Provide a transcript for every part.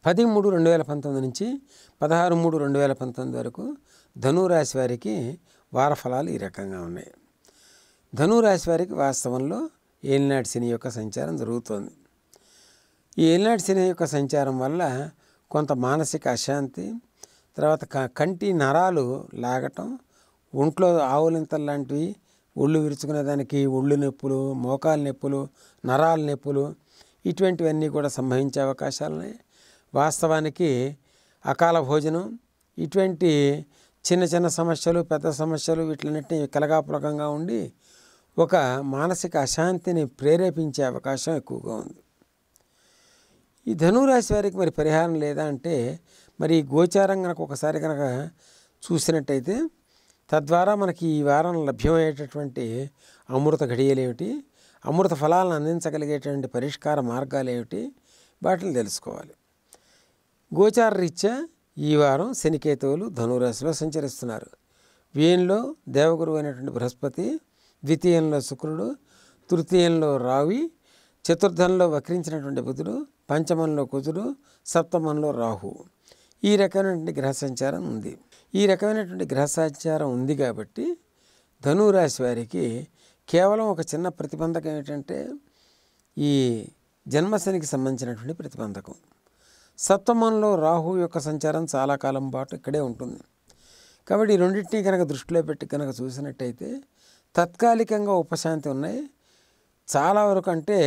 (10/3/2019) నుంచి 16/3/2019 వరకు ధనురాశి వారికి వార ఫలాలు ఈ రకంగా ఉన్నాయి. ధనురాశి వారికి వాస్తవంలో ఏలినాటి శని యొక్క సంచారం జరుగుతోంది. ఈ ఏలినాటి శని యొక్క సంచారం వల్ల కొంత మానసిక అశాంతి, తర్వాత కంటి నరాలు లాగటం, ఒంట్లో ఆవులింతలు లాంటివి, ఒళ్ళు విరుచుకునే దానికి ఒళ్ళు నొప్పులు, మోకాలు నొప్పులు, నరాల నొప్పులు, ఇటువంటివన్నీ కూడా సంభవించే అవకాశాలు ఉన్నాయి. వాస్తవానికి అకాల భోజనం, ఇటువంటి చిన్న చిన్న సమస్యలు, పెద్ద సమస్యలు, వీటిలన్నింటినీ కలగాపులకంగా ఉండి ఒక మానసిక అశాంతిని ప్రేరేపించే అవకాశం ఎక్కువగా ఉంది. ఈ ధనురాశి వారికి మరి పరిహారం లేదా అంటే, మరి గోచారం కనుక ఒకసారి కనుక చూసినట్టయితే తద్వారా మనకి ఈ వారం లభ్యమయ్యేటటువంటి అమృత ఘడియలు ఏమిటి, అమృత ఫలాలను అందించగలిగేటువంటి పరిష్కార మార్గాలు ఏమిటి, వాటిని తెలుసుకోవాలి. గోచార రీత్యా ఈ వారం శనికేతువులు ధనురాశిలో సంచరిస్తున్నారు. వ్యయంలో దేవగురువు అయినటువంటి బృహస్పతి, ద్వితీయంలో శుక్రుడు, తృతీయంలో రావి, చతుర్థంలో వక్రించినటువంటి బుధుడు, పంచమంలో కుజుడు, సప్తమంలో రాహు. ఈ రకమైనటువంటి గ్రహ సంచారం ఉంది. ఈ రకమైనటువంటి గ్రహ సంచారం ఉంది కాబట్టి ధనురాశి వారికి కేవలం ఒక చిన్న ప్రతిబంధకం ఏంటంటే ఈ జన్మశనికి సంబంధించినటువంటి ప్రతిబంధకం. సప్తమంలో రాహు యొక్క సంచారం చాలా కాలం పాటు ఇక్కడే ఉంటుంది. కాబట్టి ఈ రెండింటినీ కనుక దృష్టిలో పెట్టి కనుక చూసినట్టయితే తాత్కాలికంగా ఉపశాంతి ఉన్నాయి. చాలా వరకు అంటే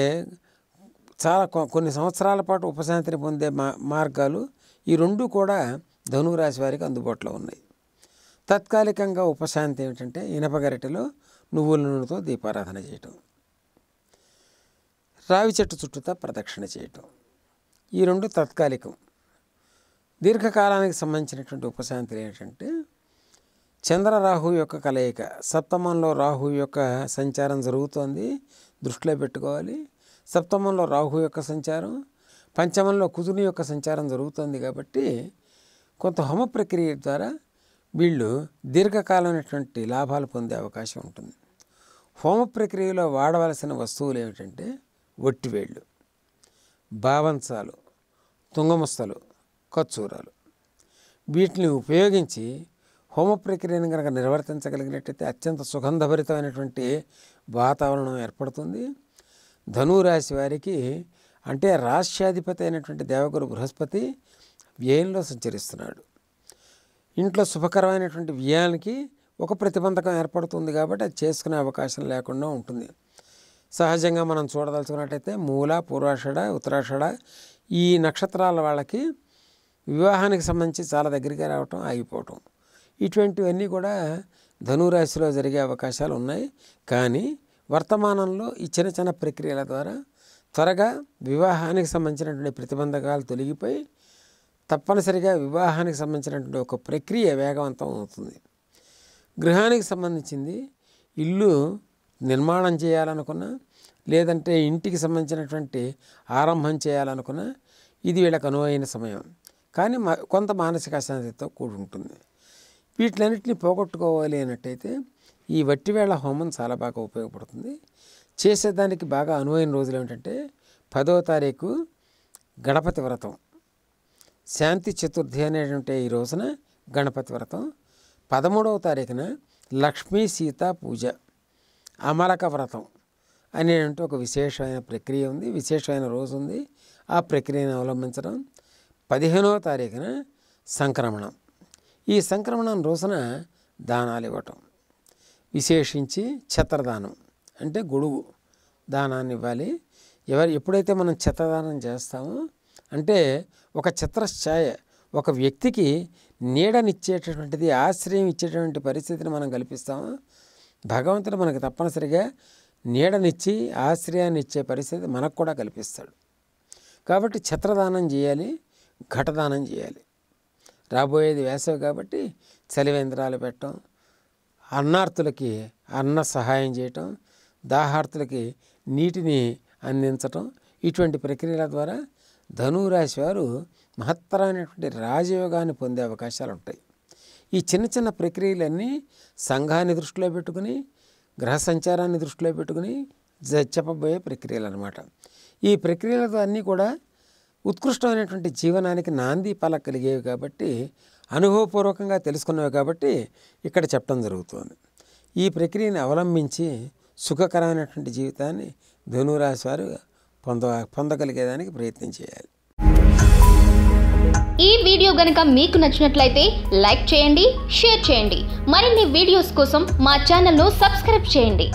కొన్ని సంవత్సరాల పాటు ఉపశాంతిని పొందే మార్గాలు ఈ రెండు కూడా ధనురాశి వారికి అందుబాటులో ఉన్నాయి. తాత్కాలికంగా ఉపశాంతి ఏమిటంటే ఇనపగరిటెలో నువ్వుల నూనెతో దీపారాధన చేయటం, రావి చెట్టు చుట్టూతా ప్రదక్షిణ చేయటం, ఈ రెండు తాత్కాలికం. దీర్ఘకాలానికి సంబంధించినటువంటి ఉపశాంతులు ఏంటంటే చంద్రరాహు యొక్క కలయిక. సప్తమంలో రాహు యొక్క సంచారం జరుగుతోంది, దృష్టిలో పెట్టుకోవాలి. సప్తమంలో రాహు యొక్క సంచారం, పంచమంలో కుజుని యొక్క సంచారం జరుగుతోంది కాబట్టి కొంత హోమ ప్రక్రియ ద్వారా వీళ్ళు దీర్ఘకాలమైనటువంటి లాభాలు పొందే అవకాశం ఉంటుంది. హోమ ప్రక్రియలో వాడవలసిన వస్తువులు ఏమిటంటే ఒట్టివేళ్ళు, బావంచాలు, తుంగముస్తలు, కచ్చూరాలు. వీటిని ఉపయోగించి హోమ ప్రక్రియను కనుక నిర్వర్తించగలిగినట్టయితే అత్యంత సుగంధభరితమైనటువంటి వాతావరణం ఏర్పడుతుంది. ధనురాశి వారికి అంటే రాశ్యాధిపతి అయినటువంటి దేవగురు బృహస్పతి వ్యయంలో సంచరిస్తున్నాడు. ఇంట్లో శుభకరమైనటువంటి వ్యయానికి ఒక ప్రతిబంధకం ఏర్పడుతుంది కాబట్టి అది చేసుకునే అవకాశం లేకుండా ఉంటుంది. సహజంగా మనం చూడదలుచుకున్నట్టయితే మూల, పూర్వాషాఢ, ఉత్తరాషాఢ ఈ నక్షత్రాల వాళ్ళకి వివాహానికి సంబంధించి చాలా దగ్గరికి రావటం, ఆగిపోవటం, ఇటువంటివన్నీ కూడా ధనురాశిలో జరిగే అవకాశాలు ఉన్నాయి. కానీ వర్తమానంలో ఈ చిన్న చిన్న ప్రక్రియల ద్వారా త్వరగా వివాహానికి సంబంధించినటువంటి ప్రతిబంధకాలు తొలగిపోయి తప్పనిసరిగా వివాహానికి సంబంధించినటువంటి ఒక ప్రక్రియ వేగవంతం అవుతుంది. గృహానికి సంబంధించింది ఇల్లు నిర్మాణం చేయాలనుకున్నా, లేదంటే ఇంటికి సంబంధించినటువంటి ఆరంభం చేయాలనుకున్నా ఇది వీళ్ళకు అనువైన సమయం. కానీ కొంత మానసిక అశాంతితో కూడి ఉంటుంది. వీటిలన్నింటినీ పోగొట్టుకోవాలి అన్నట్టయితే ఈ వట్టివేళ హోమం చాలా బాగా ఉపయోగపడుతుంది. చేసేదానికి బాగా అనువైన రోజులు ఏమిటంటే 10వ తారీఖు గణపతి వ్రతం, శాంతి చతుర్థి అనేటువంటి ఈ రోజున గణపతి వ్రతం, 13వ తారీఖున లక్ష్మీ సీతా పూజ, అమలక వ్రతం అనేటువంటి ఒక విశేషమైన ప్రక్రియ ఉంది, విశేషమైన రోజు ఉంది. ఆ ప్రక్రియను అవలంబించడం. 15వ తారీఖున సంక్రమణం. ఈ సంక్రమణం రోజున దానాలు ఇవ్వటం, విశేషించి ఛత్రదానం అంటే గొడుగు దానాన్ని ఇవ్వాలి. ఎప్పుడైతే మనం ఛత్రదానం చేస్తామో అంటే ఒక ఛత్రఛాయ ఒక వ్యక్తికి నీడనిచ్చేటటువంటిది, ఆశ్రయం ఇచ్చేటువంటి పరిస్థితిని మనం కల్పిస్తామో భగవంతుడు మనకు తప్పనిసరిగా నీడనిచ్చి ఆశ్రయాన్ని ఇచ్చే పరిస్థితి మనకు కూడా కల్పిస్తాడు. కాబట్టి ఛత్రదానం చేయాలి, ఘటదానం చేయాలి. రాబోయేది వేసవి కాబట్టి చలివేంద్రాలు పెట్టడం, అన్నార్తులకి అన్న సహాయం చేయటం, దాహార్తులకి నీటిని అందించటం, ఇటువంటి ప్రక్రియల ద్వారా ధనురాశి వారు మహత్తరమైనటువంటి రాజయోగాన్ని పొందే అవకాశాలు ఉంటాయి. ఈ చిన్న చిన్న ప్రక్రియలన్నీ సంఘాన్ని దృష్టిలో పెట్టుకుని, గ్రహ సంచారాన్ని దృష్టిలో పెట్టుకుని చెప్పబోయే ప్రక్రియలు అన్నమాట. ఈ ప్రక్రియలతో అన్నీ కూడా ఉత్కృష్టమైనటువంటి జీవనానికి నాంది పలకలిగేవి కాబట్టి, అనుభవపూర్వకంగా తెలుసుకున్నవి కాబట్టి ఇక్కడ చెప్పడం జరుగుతుంది. ఈ ప్రక్రియని అవలంబించి సుఖకరమైనటువంటి జీవితాన్ని ధనురాశి వారు పొందగలిగేదానికి ప్రయత్నం చేయాలి. ఈ వీడియో గనుక మీకు నచ్చినట్లయితే లైక్ చేయండి, షేర్ చేయండి. మరిన్ని వీడియోస్ కోసం మా ఛానల్ను సబ్స్క్రైబ్ చేయండి.